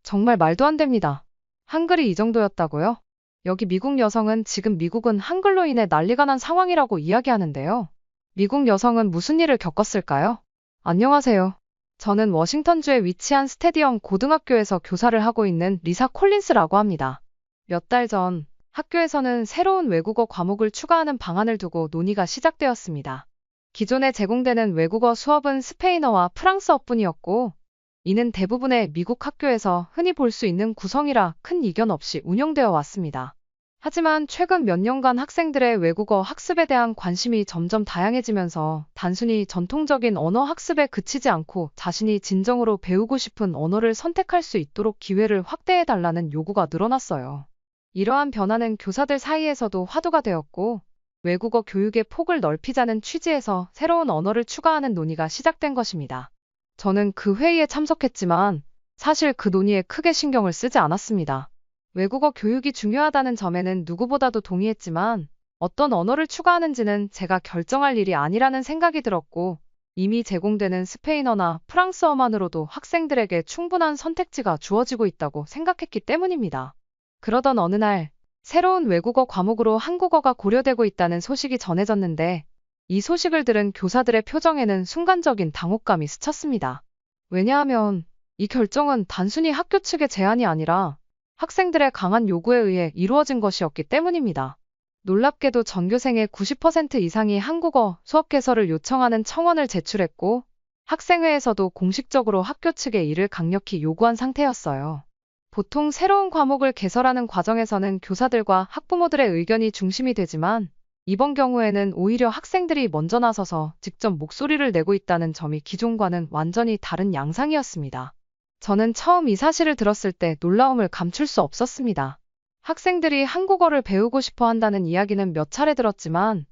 정말 말도 안 됩니다. 한글이 이 정도였다고요? 여기 미국 여성은 지금 미국은 한글로 인해 난리가 난 상황이라고 이야기하는데요. 미국 여성은 무슨 일을 겪었을까요? 안녕하세요. 저는 워싱턴주에 위치한 스테디엄 고등학교에서 교사를 하고 있는 리사 콜린스라고 합니다. 몇 달 전 학교에서는 새로운 외국어 과목을 추가하는 방안을 두고 논의가 시작되었습니다. 기존에 제공되는 외국어 수업은 스페인어와 프랑스어뿐이었고, 이는 대부분의 미국 학교에서 흔히 볼 수 있는 구성이라 큰 이견 없이 운영되어 왔습니다. 하지만 최근 몇 년간 학생들의 외국어 학습에 대한 관심이 점점 다양해지면서 단순히 전통적인 언어 학습에 그치지 않고 자신이 진정으로 배우고 싶은 언어를 선택할 수 있도록 기회를 확대해달라는 요구가 늘어났어요. 이러한 변화는 교사들 사이에서도 화두가 되었고, 외국어 교육의 폭을 넓히자는 취지에서 새로운 언어를 추가하는 논의가 시작된 것입니다. 저는 그 회의에 참석했지만 사실 그 논의에 크게 신경을 쓰지 않았습니다. 외국어 교육이 중요하다는 점에는 누구보다도 동의했지만 어떤 언어를 추가하는지는 제가 결정할 일이 아니라는 생각이 들었고, 이미 제공되는 스페인어나 프랑스어만으로도 학생들에게 충분한 선택지가 주어지고 있다고 생각했기 때문입니다. 그러던 어느 날 새로운 외국어 과목으로 한국어가 고려되고 있다는 소식이 전해졌는데, 이 소식을 들은 교사들의 표정에는 순간적인 당혹감이 스쳤습니다. 왜냐하면 이 결정은 단순히 학교 측의 제안이 아니라 학생들의 강한 요구에 의해 이루어진 것이었기 때문입니다. 놀랍게도 전교생의 90% 이상이 한국어 수업 개설을 요청하는 청원을 제출했고, 학생회에서도 공식적으로 학교 측에 이를 강력히 요구한 상태였어요. 보통 새로운 과목을 개설하는 과정에서는 교사들과 학부모들의 의견이 중심이 되지만, 이번 경우에는 오히려 학생들이 먼저 나서서 직접 목소리를 내고 있다는 점이 기존과는 완전히 다른 양상이었습니다. 저는 처음 이 사실을 들었을 때 놀라움을 감출 수 없었습니다. 학생들이 한국어를 배우고 싶어 한다는 이야기는 몇 차례 들었지만,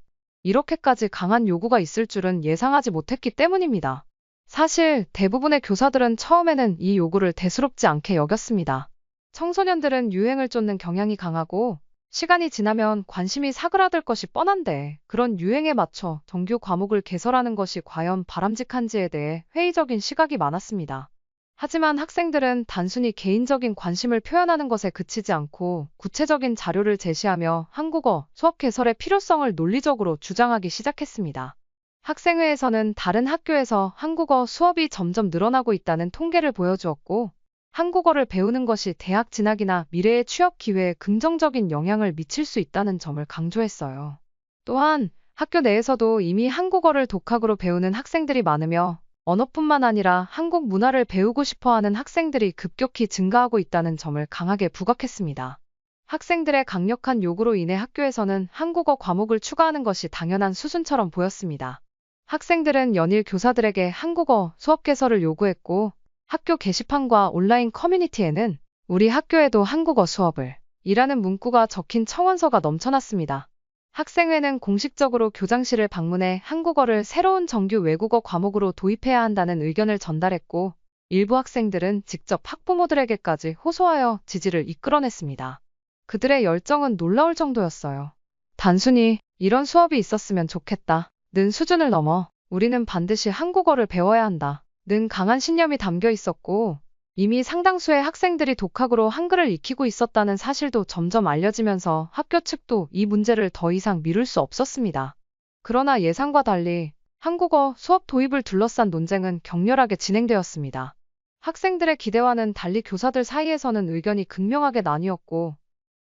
이렇게까지 강한 요구가 있을 줄은 예상하지 못했기 때문입니다. 사실 대부분의 교사들은 처음에는 이 요구를 대수롭지 않게 여겼습니다. 청소년들은 유행을 쫓는 경향이 강하고, 시간이 지나면 관심이 사그라들 것이 뻔한데 그런 유행에 맞춰 정규 과목을 개설하는 것이 과연 바람직한지에 대해 회의적인 시각이 많았습니다. 하지만 학생들은 단순히 개인적인 관심을 표현하는 것에 그치지 않고 구체적인 자료를 제시하며 한국어 수업 개설의 필요성을 논리적으로 주장하기 시작했습니다. 학생회에서는 다른 학교에서 한국어 수업이 점점 늘어나고 있다는 통계를 보여주었고, 한국어를 배우는 것이 대학 진학이나 미래의 취업 기회에 긍정적인 영향을 미칠 수 있다는 점을 강조했어요. 또한 학교 내에서도 이미 한국어를 독학으로 배우는 학생들이 많으며, 언어뿐만 아니라 한국 문화를 배우고 싶어하는 학생들이 급격히 증가하고 있다는 점을 강하게 부각했습니다. 학생들의 강력한 요구로 인해 학교에서는 한국어 과목을 추가하는 것이 당연한 수순처럼 보였습니다. 학생들은 연일 교사들에게 한국어 수업 개설을 요구했고, 학교 게시판과 온라인 커뮤니티에는 우리 학교에도 한국어 수업을 이라는 문구가 적힌 청원서가 넘쳐났습니다. 학생회는 공식적으로 교장실을 방문해 한국어를 새로운 정규 외국어 과목으로 도입해야 한다는 의견을 전달했고, 일부 학생들은 직접 학부모들에게까지 호소하여 지지를 이끌어냈습니다. 그들의 열정은 놀라울 정도였어요. 단순히 이런 수업이 있었으면 좋겠다 는 수준을 넘어 우리는 반드시 한국어를 배워야 한다 는 강한 신념이 담겨 있었고, 이미 상당수의 학생들이 독학으로 한글을 익히고 있었다는 사실도 점점 알려지면서 학교 측도 이 문제를 더 이상 미룰 수 없었습니다. 그러나 예상과 달리 한국어 수업 도입을 둘러싼 논쟁은 격렬하게 진행되었습니다. 학생들의 기대와는 달리 교사들 사이에서는 의견이 극명하게 나뉘었고,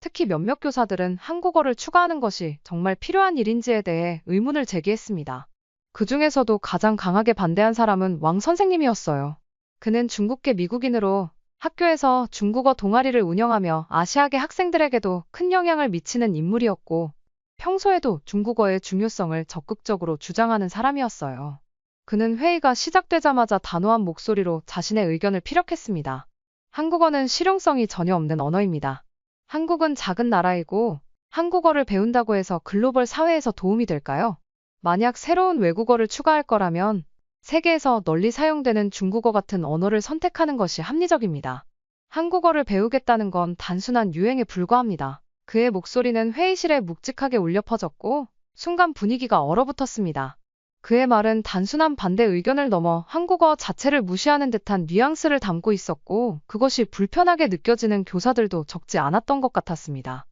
특히 몇몇 교사들은 한국어를 추가하는 것이 정말 필요한 일인지에 대해 의문을 제기했습니다. 그 중에서도 가장 강하게 반대한 사람은 왕 선생님이었어요. 그는 중국계 미국인으로 학교에서 중국어 동아리를 운영하며 아시아계 학생들에게도 큰 영향을 미치는 인물이었고, 평소에도 중국어의 중요성을 적극적으로 주장하는 사람이었어요. 그는 회의가 시작되자마자 단호한 목소리로 자신의 의견을 피력했습니다. 한국어는 실용성이 전혀 없는 언어입니다. 한국은 작은 나라이고 한국어를 배운다고 해서 글로벌 사회에서 도움이 될까요? 만약 새로운 외국어를 추가할 거라면 세계에서 널리 사용되는 중국어 같은 언어를 선택하는 것이 합리적입니다. 한국어를 배우겠다는 건 단순한 유행에 불과합니다. 그의 목소리는 회의실에 묵직하게 울려 퍼졌고, 순간 분위기가 얼어붙었습니다. 그의 말은 단순한 반대 의견을 넘어 한국어 자체를 무시하는 듯한 뉘앙스를 담고 있었고, 그것이 불편하게 느껴지는 교사들도 적지 않았던 것 같았습니다.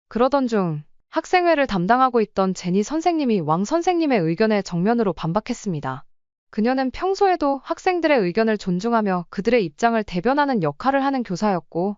그러던 중 학생회를 담당하고 있던 제니 선생님이 왕 선생님의 의견에 정면으로 반박했습니다. 그녀는 평소에도 학생들의 의견을 존중하며 그들의 입장을 대변하는 역할을 하는 교사였고,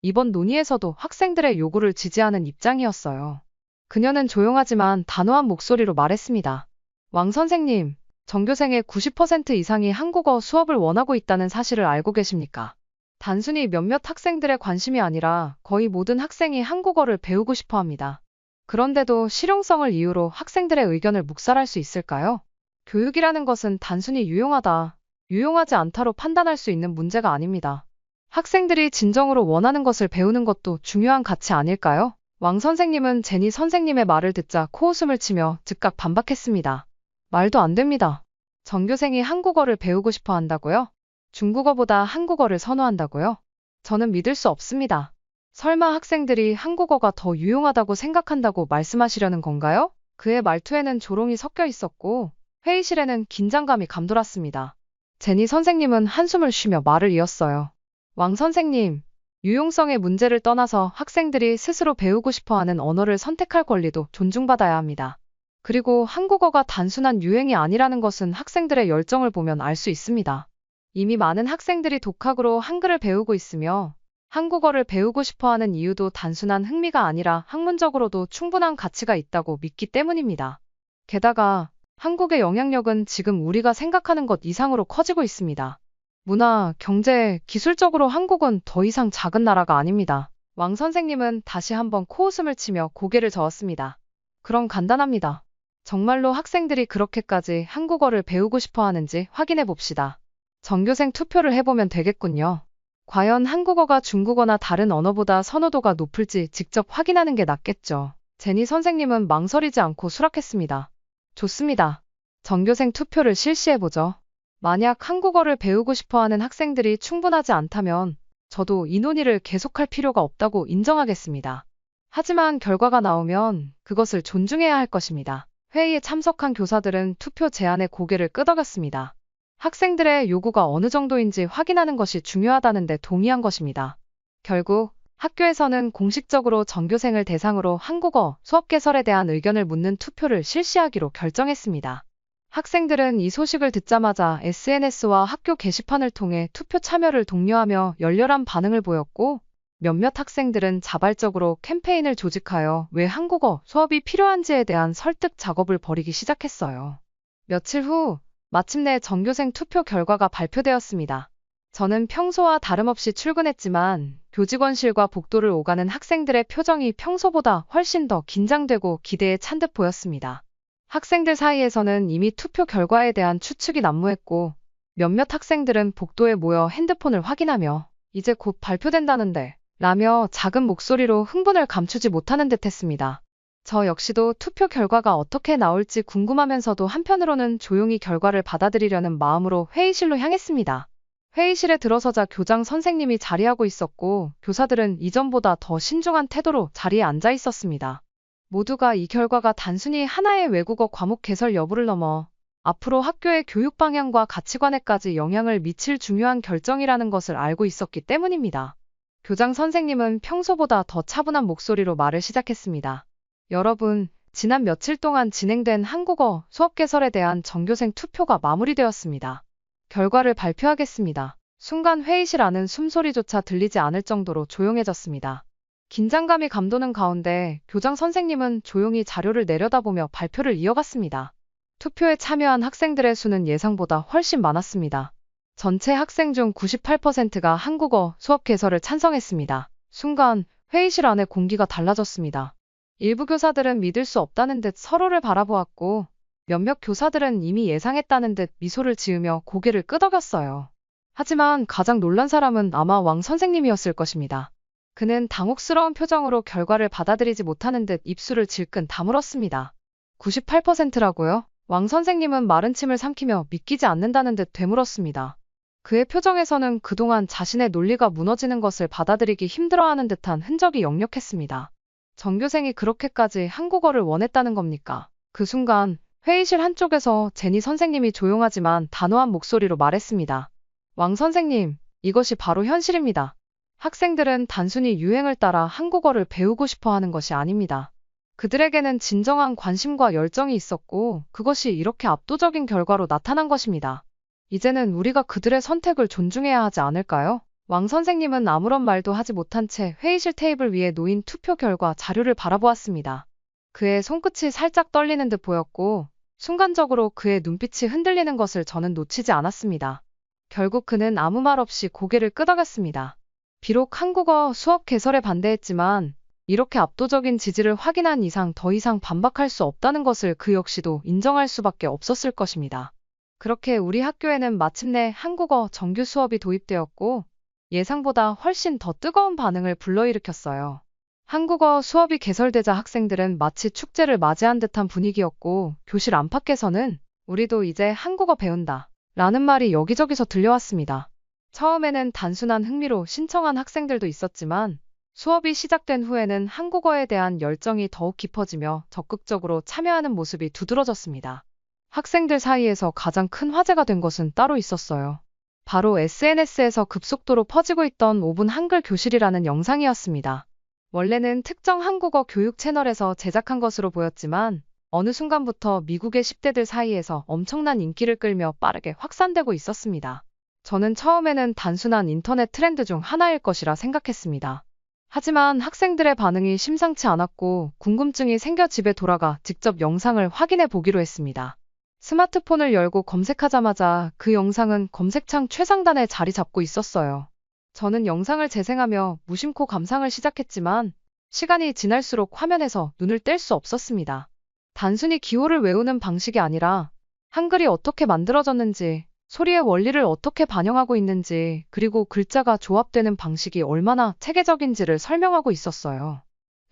이번 논의에서도 학생들의 요구를 지지하는 입장이었어요. 그녀는 조용하지만 단호한 목소리로 말했습니다. 왕 선생님, 전교생의 90% 이상이 한국어 수업을 원하고 있다는 사실을 알고 계십니까? 단순히 몇몇 학생들의 관심이 아니라 거의 모든 학생이 한국어를 배우고 싶어 합니다. 그런데도 실용성을 이유로 학생들의 의견을 묵살할 수 있을까요? 교육이라는 것은 단순히 유용하다, 유용하지 않다로 판단할 수 있는 문제가 아닙니다. 학생들이 진정으로 원하는 것을 배우는 것도 중요한 가치 아닐까요? 왕 선생님은 제니 선생님의 말을 듣자 코웃음을 치며 즉각 반박했습니다. 말도 안 됩니다. 전교생이 한국어를 배우고 싶어 한다고요? 중국어보다 한국어를 선호한다고요? 저는 믿을 수 없습니다. 설마 학생들이 한국어가 더 유용하다고 생각한다고 말씀하시려는 건가요? 그의 말투에는 조롱이 섞여 있었고, 회의실에는 긴장감이 감돌았습니다. 제니 선생님은 한숨을 쉬며 말을 이었어요. 왕 선생님, 유용성의 문제를 떠나서 학생들이 스스로 배우고 싶어하는 언어를 선택할 권리도 존중받아야 합니다. 그리고 한국어가 단순한 유행이 아니라는 것은 학생들의 열정을 보면 알 수 있습니다. 이미 많은 학생들이 독학으로 한글을 배우고 있으며 한국어를 배우고 싶어하는 이유도 단순한 흥미가 아니라 학문적으로도 충분한 가치가 있다고 믿기 때문입니다. 게다가 한국의 영향력은 지금 우리가 생각하는 것 이상으로 커지고 있습니다. 문화, 경제, 기술적으로 한국은 더 이상 작은 나라가 아닙니다. 왕 선생님은 다시 한번 코웃음을 치며 고개를 저었습니다. 그럼 간단합니다. 정말로 학생들이 그렇게까지 한국어를 배우고 싶어 하는지 확인해 봅시다. 전교생 투표를 해보면 되겠군요. 과연 한국어가 중국어나 다른 언어보다 선호도가 높을지 직접 확인하는 게 낫겠죠. 제니 선생님은 망설이지 않고 수락했습니다. 좋습니다. 전교생 투표를 실시해보죠. 만약 한국어를 배우고 싶어하는 학생들이 충분하지 않다면 저도 이 논의를 계속할 필요가 없다고 인정하겠습니다. 하지만 결과가 나오면 그것을 존중해야 할 것입니다. 회의에 참석한 교사들은 투표 제안에 고개를 끄덕였습니다. 학생들의 요구가 어느 정도인지 확인하는 것이 중요하다는 데 동의한 것입니다. 결국 학교에서는 공식적으로 전교생을 대상으로 한국어 수업 개설에 대한 의견을 묻는 투표를 실시하기로 결정했습니다. 학생들은 이 소식을 듣자마자 SNS와 학교 게시판을 통해 투표 참여를 독려하며 열렬한 반응을 보였고, 몇몇 학생들은 자발적으로 캠페인을 조직하여 왜 한국어 수업이 필요한지에 대한 설득 작업을 벌이기 시작했어요. 며칠 후 마침내 전교생 투표 결과가 발표되었습니다. 저는 평소와 다름없이 출근했지만 교직원실과 복도를 오가는 학생들의 표정이 평소보다 훨씬 더 긴장되고 기대에 찬 듯 보였습니다. 학생들 사이에서는 이미 투표 결과에 대한 추측이 난무했고, 몇몇 학생들은 복도에 모여 핸드폰을 확인하며 이제 곧 발표된다는데 라며 작은 목소리로 흥분을 감추지 못하는 듯 했습니다. 저 역시도 투표 결과가 어떻게 나올지 궁금하면서도 한편으로는 조용히 결과를 받아들이려는 마음으로 회의실로 향했습니다. 회의실에 들어서자 교장 선생님이 자리하고 있었고, 교사들은 이전보다 더 신중한 태도로 자리에 앉아 있었습니다. 모두가 이 결과가 단순히 하나의 외국어 과목 개설 여부를 넘어 앞으로 학교의 교육 방향과 가치관에까지 영향을 미칠 중요한 결정이라는 것을 알고 있었기 때문입니다. 교장 선생님은 평소보다 더 차분한 목소리로 말을 시작했습니다. 여러분, 지난 며칠 동안 진행된 한국어 수업 개설에 대한 전교생 투표가 마무리되었습니다. 결과를 발표하겠습니다. 순간 회의실 안은 숨소리조차 들리지 않을 정도로 조용해졌습니다. 긴장감이 감도는 가운데 교장 선생님은 조용히 자료를 내려다보며 발표를 이어갔습니다. 투표에 참여한 학생들의 수는 예상보다 훨씬 많았습니다. 전체 학생 중 98%가 한국어 수업 개설을 찬성했습니다. 순간 회의실 안의 공기가 달라졌습니다. 일부 교사들은 믿을 수 없다는 듯 서로를 바라보았고, 몇몇 교사들은 이미 예상했다는 듯 미소를 지으며 고개를 끄덕였어요. 하지만 가장 놀란 사람은 아마 왕 선생님이었을 것입니다. 그는 당혹스러운 표정으로 결과를 받아들이지 못하는 듯 입술을 질끈 다물었습니다. 98%라고요? 왕 선생님은 마른 침을 삼키며 믿기지 않는다는 듯 되물었습니다. 그의 표정에서는 그동안 자신의 논리가 무너지는 것을 받아들이기 힘들어하는 듯한 흔적이 역력했습니다. 전교생이 그렇게까지 한국어를 원했다는 겁니까? 그 순간 회의실 한쪽에서 제니 선생님이 조용하지만 단호한 목소리로 말했습니다. 왕 선생님, 이것이 바로 현실입니다. 학생들은 단순히 유행을 따라 한국어를 배우고 싶어 하는 것이 아닙니다. 그들에게는 진정한 관심과 열정이 있었고, 그것이 이렇게 압도적인 결과로 나타난 것입니다. 이제는 우리가 그들의 선택을 존중해야 하지 않을까요? 왕 선생님은 아무런 말도 하지 못한 채 회의실 테이블 위에 놓인 투표 결과 자료를 바라보았습니다. 그의 손끝이 살짝 떨리는 듯 보였고, 순간적으로 그의 눈빛이 흔들리는 것을 저는 놓치지 않았습니다. 결국 그는 아무 말 없이 고개를 끄덕였습니다. 비록 한국어 수업 개설에 반대했지만 이렇게 압도적인 지지를 확인한 이상 더 이상 반박할 수 없다는 것을 그 역시도 인정할 수밖에 없었을 것입니다. 그렇게 우리 학교에는 마침내 한국어 정규 수업이 도입되었고 예상보다 훨씬 더 뜨거운 반응을 불러일으켰어요. 한국어 수업이 개설되자 학생들은 마치 축제를 맞이한 듯한 분위기였고 교실 안팎에서는 우리도 이제 한국어 배운다 라는 말이 여기저기서 들려왔습니다. 처음에는 단순한 흥미로 신청한 학생들도 있었지만 수업이 시작된 후에는 한국어에 대한 열정이 더욱 깊어지며 적극적으로 참여하는 모습이 두드러졌습니다. 학생들 사이에서 가장 큰 화제가 된 것은 따로 있었어요. 바로 SNS에서 급속도로 퍼지고 있던 5분 한글 교실이라는 영상이었습니다. 원래는 특정 한국어 교육 채널에서 제작한 것으로 보였지만 어느 순간부터 미국의 10대들 사이에서 엄청난 인기를 끌며 빠르게 확산되고 있었습니다. 저는 처음에는 단순한 인터넷 트렌드 중 하나일 것이라 생각했습니다. 하지만 학생들의 반응이 심상치 않았고 궁금증이 생겨 집에 돌아가 직접 영상을 확인해 보기로 했습니다. 스마트폰을 열고 검색하자마자 그 영상은 검색창 최상단에 자리 잡고 있었어요. 저는 영상을 재생하며 무심코 감상을 시작했지만 시간이 지날수록 화면에서 눈을 뗄 수 없었습니다. 단순히 기호를 외우는 방식이 아니라 한글이 어떻게 만들어졌는지, 소리의 원리를 어떻게 반영하고 있는지, 그리고 글자가 조합되는 방식이 얼마나 체계적인지를 설명하고 있었어요.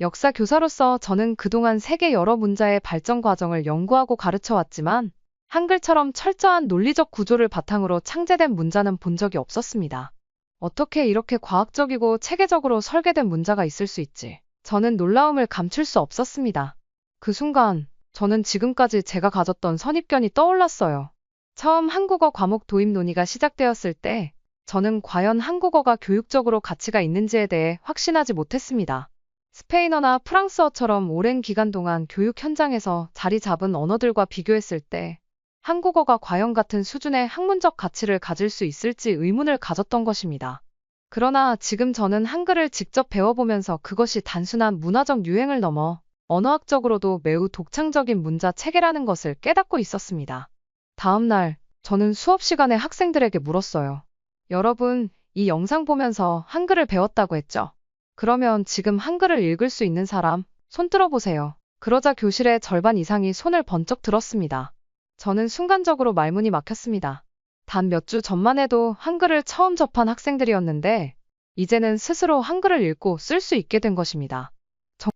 역사 교사로서 저는 그동안 세계 여러 문자의 발전 과정을 연구하고 가르쳐 왔지만 한글처럼 철저한 논리적 구조를 바탕으로 창제된 문자는 본 적이 없었습니다. 어떻게 이렇게 과학적이고 체계적으로 설계된 문자가 있을 수 있지? 저는 놀라움을 감출 수 없었습니다. 그 순간 저는 지금까지 제가 가졌던 선입견이 떠올랐어요. 처음 한국어 과목 도입 논의가 시작되었을 때 저는 과연 한국어가 교육적으로 가치가 있는지에 대해 확신하지 못했습니다. 스페인어나 프랑스어처럼 오랜 기간 동안 교육 현장에서 자리 잡은 언어들과 비교했을 때 한국어가 과연 같은 수준의 학문적 가치를 가질 수 있을지 의문을 가졌던 것입니다. 그러나 지금 저는 한글을 직접 배워보면서 그것이 단순한 문화적 유행을 넘어 언어학적으로도 매우 독창적인 문자 체계라는 것을 깨닫고 있었습니다. 다음 날, 저는 수업 시간에 학생들에게 물었어요. 여러분, 이 영상 보면서 한글을 배웠다고 했죠? 그러면 지금 한글을 읽을 수 있는 사람, 손 들어보세요. 그러자 교실의 절반 이상이 손을 번쩍 들었습니다. 저는 순간적으로 말문이 막혔습니다. 단 몇 주 전만 해도 한글을 처음 접한 학생들이었는데, 이제는 스스로 한글을 읽고 쓸 수 있게 된 것입니다.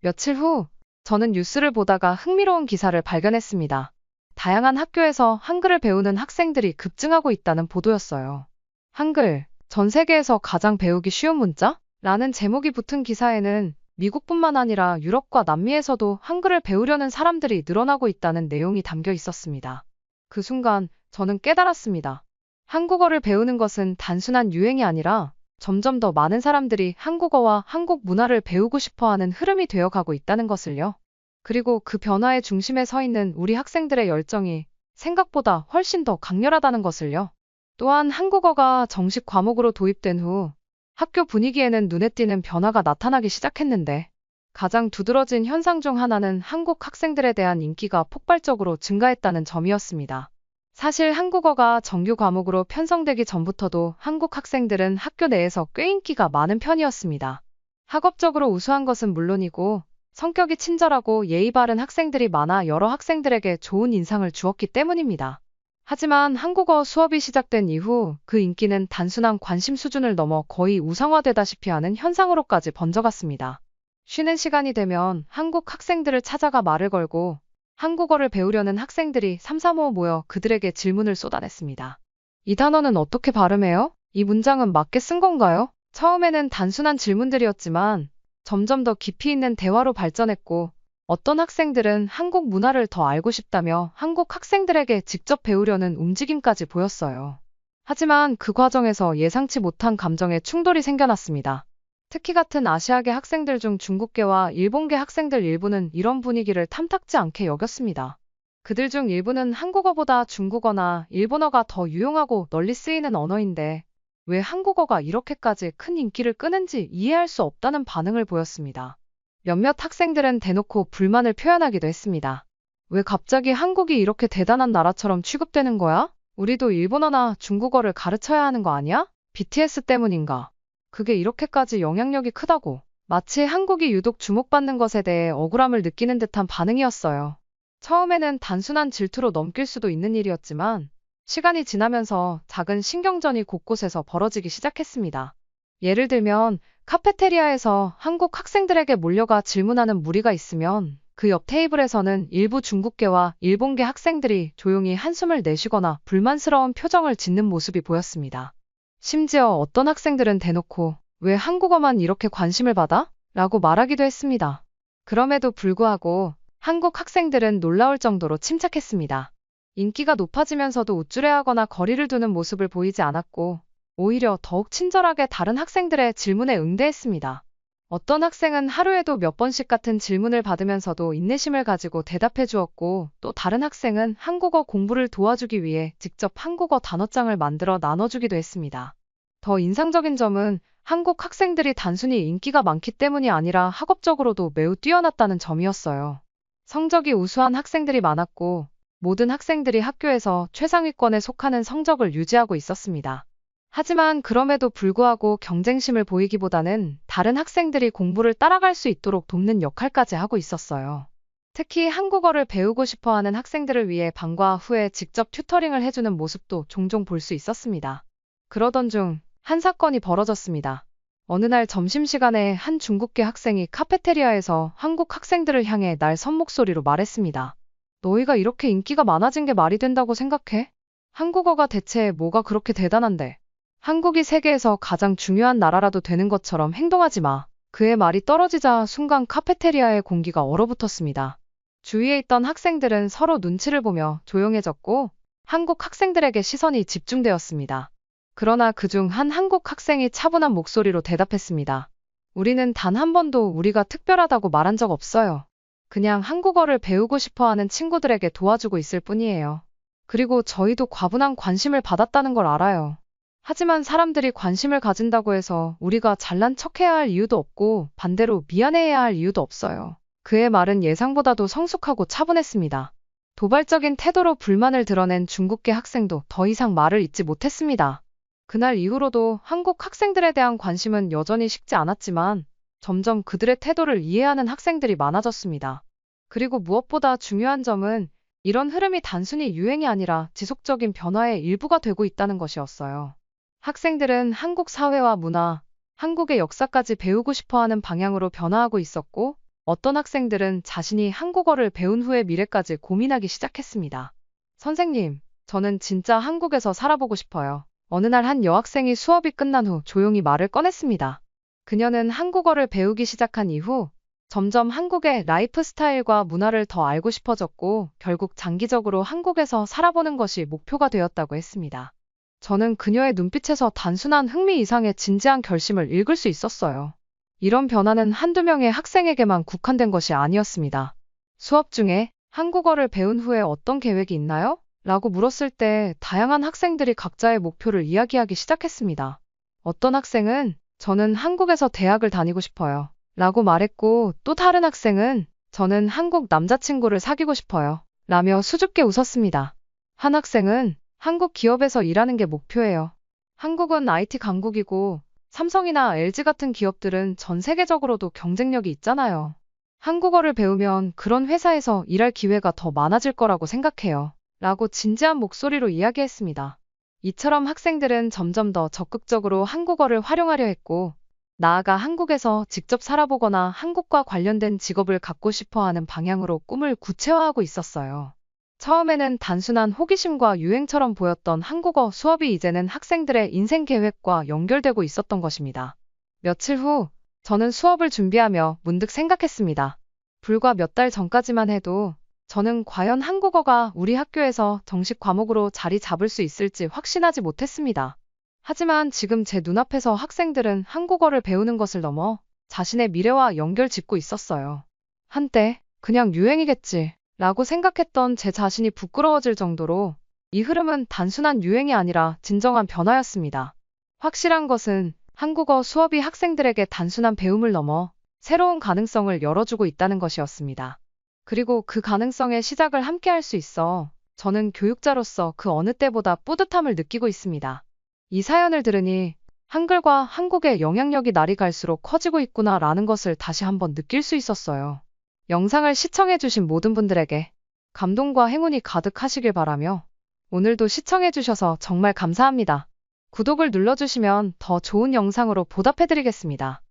며칠 후, 저는 뉴스를 보다가 흥미로운 기사를 발견했습니다. 다양한 학교에서 한글을 배우는 학생들이 급증하고 있다는 보도였어요. 한글, 전 세계에서 가장 배우기 쉬운 문자? 라는 제목이 붙은 기사에는 미국뿐만 아니라 유럽과 남미에서도 한글을 배우려는 사람들이 늘어나고 있다는 내용이 담겨 있었습니다. 그 순간 저는 깨달았습니다. 한국어를 배우는 것은 단순한 유행이 아니라 점점 더 많은 사람들이 한국어와 한국 문화를 배우고 싶어하는 흐름이 되어가고 있다는 것을요. 그리고 그 변화의 중심에 서 있는 우리 학생들의 열정이 생각보다 훨씬 더 강렬하다는 것을요. 또한 한국어가 정식 과목으로 도입된 후 학교 분위기에는 눈에 띄는 변화가 나타나기 시작했는데 가장 두드러진 현상 중 하나는 한국 학생들에 대한 인기가 폭발적으로 증가했다는 점이었습니다. 사실 한국어가 정규 과목으로 편성되기 전부터도 한국 학생들은 학교 내에서 꽤 인기가 많은 편이었습니다. 학업적으로 우수한 것은 물론이고 성격이 친절하고 예의 바른 학생들이 많아 여러 학생들에게 좋은 인상을 주었기 때문입니다. 하지만 한국어 수업이 시작된 이후 그 인기는 단순한 관심 수준을 넘어 거의 우상화되다시피 하는 현상으로까지 번져갔습니다. 쉬는 시간이 되면 한국 학생들을 찾아가 말을 걸고 한국어를 배우려는 학생들이 삼삼오오 모여 그들에게 질문을 쏟아냈습니다. 이 단어는 어떻게 발음해요? 이 문장은 맞게 쓴 건가요? 처음에는 단순한 질문들이었지만 점점 더 깊이 있는 대화로 발전했고 어떤 학생들은 한국 문화를 더 알고 싶다며 한국 학생들에게 직접 배우려는 움직임까지 보였어요. 하지만 그 과정에서 예상치 못한 감정의 충돌이 생겨났습니다. 특히 같은 아시아계 학생들 중 중국계와 일본계 학생들 일부는 이런 분위기를 탐탁지 않게 여겼습니다. 그들 중 일부는 한국어보다 중국어나 일본어가 더 유용하고 널리 쓰이는 언어인데 왜 한국어가 이렇게까지 큰 인기를 끄는지 이해할 수 없다는 반응을 보였습니다. 몇몇 학생들은 대놓고 불만을 표현하기도 했습니다. 왜 갑자기 한국이 이렇게 대단한 나라처럼 취급되는 거야? 우리도 일본어나 중국어를 가르쳐야 하는 거 아니야? BTS 때문인가? 그게 이렇게까지 영향력이 크다고. 마치 한국이 유독 주목받는 것에 대해 억울함을 느끼는 듯한 반응이었어요. 처음에는 단순한 질투로 넘길 수도 있는 일이었지만 시간이 지나면서 작은 신경전이 곳곳에서 벌어지기 시작했습니다. 예를 들면 카페테리아에서 한국 학생들에게 몰려가 질문하는 무리가 있으면 그 옆 테이블에서는 일부 중국계와 일본계 학생들이 조용히 한숨을 내쉬거나 불만스러운 표정을 짓는 모습이 보였습니다. 심지어 어떤 학생들은 대놓고 왜 한국어만 이렇게 관심을 받아? 라고 말하기도 했습니다. 그럼에도 불구하고 한국 학생들은 놀라울 정도로 침착했습니다. 인기가 높아지면서도 우쭐해하거나 거리를 두는 모습을 보이지 않았고 오히려 더욱 친절하게 다른 학생들의 질문에 응대했습니다. 어떤 학생은 하루에도 몇 번씩 같은 질문을 받으면서도 인내심을 가지고 대답해 주었고 또 다른 학생은 한국어 공부를 도와주기 위해 직접 한국어 단어장을 만들어 나눠주기도 했습니다. 더 인상적인 점은 한국 학생들이 단순히 인기가 많기 때문이 아니라 학업적으로도 매우 뛰어났다는 점이었어요. 성적이 우수한 학생들이 많았고 모든 학생들이 학교에서 최상위권에 속하는 성적을 유지하고 있었습니다. 하지만 그럼에도 불구하고 경쟁심을 보이기보다는 다른 학생들이 공부를 따라갈 수 있도록 돕는 역할까지 하고 있었어요. 특히 한국어를 배우고 싶어하는 학생들을 위해 방과 후에 직접 튜터링을 해주는 모습도 종종 볼 수 있었습니다. 그러던 중 한 사건이 벌어졌습니다. 어느 날 점심시간에 한 중국계 학생이 카페테리아에서 한국 학생들을 향해 날선 목소리로 말했습니다. 너희가 이렇게 인기가 많아진 게 말이 된다고 생각해? 한국어가 대체 뭐가 그렇게 대단한데? 한국이 세계에서 가장 중요한 나라라도 되는 것처럼 행동하지 마. 그의 말이 떨어지자 순간 카페테리아의 공기가 얼어붙었습니다. 주위에 있던 학생들은 서로 눈치를 보며 조용해졌고 한국 학생들에게 시선이 집중되었습니다. 그러나 그중 한 한국 학생이 차분한 목소리로 대답했습니다. 우리는 단 한 번도 우리가 특별하다고 말한 적 없어요. 그냥 한국어를 배우고 싶어하는 친구들에게 도와주고 있을 뿐이에요. 그리고 저희도 과분한 관심을 받았다는 걸 알아요. 하지만 사람들이 관심을 가진다고 해서 우리가 잘난 척해야 할 이유도 없고 반대로 미안해해야 할 이유도 없어요. 그의 말은 예상보다도 성숙하고 차분했습니다. 도발적인 태도로 불만을 드러낸 중국계 학생도 더 이상 말을 잇지 못했습니다. 그날 이후로도 한국 학생들에 대한 관심은 여전히 식지 않았지만 점점 그들의 태도를 이해하는 학생들이 많아졌습니다. 그리고 무엇보다 중요한 점은 이런 흐름이 단순히 유행이 아니라 지속적인 변화의 일부가 되고 있다는 것이었어요. 학생들은 한국 사회와 문화, 한국의 역사까지 배우고 싶어하는 방향으로 변화하고 있었고 어떤 학생들은 자신이 한국어를 배운 후의 미래까지 고민하기 시작했습니다. 선생님, 저는 진짜 한국에서 살아보고 싶어요. 어느 날 한 여학생이 수업이 끝난 후 조용히 말을 꺼냈습니다. 그녀는 한국어를 배우기 시작한 이후 점점 한국의 라이프 스타일과 문화를 더 알고 싶어졌고 결국 장기적으로 한국에서 살아보는 것이 목표가 되었다고 했습니다. 저는 그녀의 눈빛에서 단순한 흥미 이상의 진지한 결심을 읽을 수 있었어요. 이런 변화는 한두 명의 학생에게만 국한된 것이 아니었습니다. 수업 중에 한국어를 배운 후에 어떤 계획이 있나요? 라고 물었을 때 다양한 학생들이 각자의 목표를 이야기하기 시작했습니다. 어떤 학생은 저는 한국에서 대학을 다니고 싶어요. 라고 말했고 또 다른 학생은 저는 한국 남자친구를 사귀고 싶어요. 라며 수줍게 웃었습니다. 한 학생은 한국 기업에서 일하는 게 목표예요. 한국은 IT 강국이고 삼성이나 LG 같은 기업들은 전 세계적으로도 경쟁력이 있잖아요. 한국어를 배우면 그런 회사에서 일할 기회가 더 많아질 거라고 생각해요. 라고 진지한 목소리로 이야기했습니다. 이처럼 학생들은 점점 더 적극적으로 한국어를 활용하려 했고 나아가 한국에서 직접 살아보거나 한국과 관련된 직업을 갖고 싶어하는 방향으로 꿈을 구체화하고 있었어요. 처음에는 단순한 호기심과 유행처럼 보였던 한국어 수업이 이제는 학생들의 인생 계획과 연결되고 있었던 것입니다. 며칠 후 저는 수업을 준비하며 문득 생각했습니다. 불과 몇 달 전까지만 해도 저는 과연 한국어가 우리 학교에서 정식 과목으로 자리 잡을 수 있을지 확신하지 못했습니다. 하지만 지금 제 눈앞에서 학생들은 한국어를 배우는 것을 넘어 자신의 미래와 연결 짓고 있었어요. 한때 그냥 유행이겠지 라고 생각했던 제 자신이 부끄러워질 정도로 이 흐름은 단순한 유행이 아니라 진정한 변화였습니다. 확실한 것은 한국어 수업이 학생들에게 단순한 배움을 넘어 새로운 가능성을 열어주고 있다는 것이었습니다. 그리고 그 가능성의 시작을 함께 할 수 있어 저는 교육자로서 그 어느 때보다 뿌듯함을 느끼고 있습니다. 이 사연을 들으니 한글과 한국의 영향력이 날이 갈수록 커지고 있구나라는 것을 다시 한번 느낄 수 있었어요. 영상을 시청해주신 모든 분들에게 감동과 행운이 가득하시길 바라며 오늘도 시청해주셔서 정말 감사합니다. 구독을 눌러주시면 더 좋은 영상으로 보답해드리겠습니다.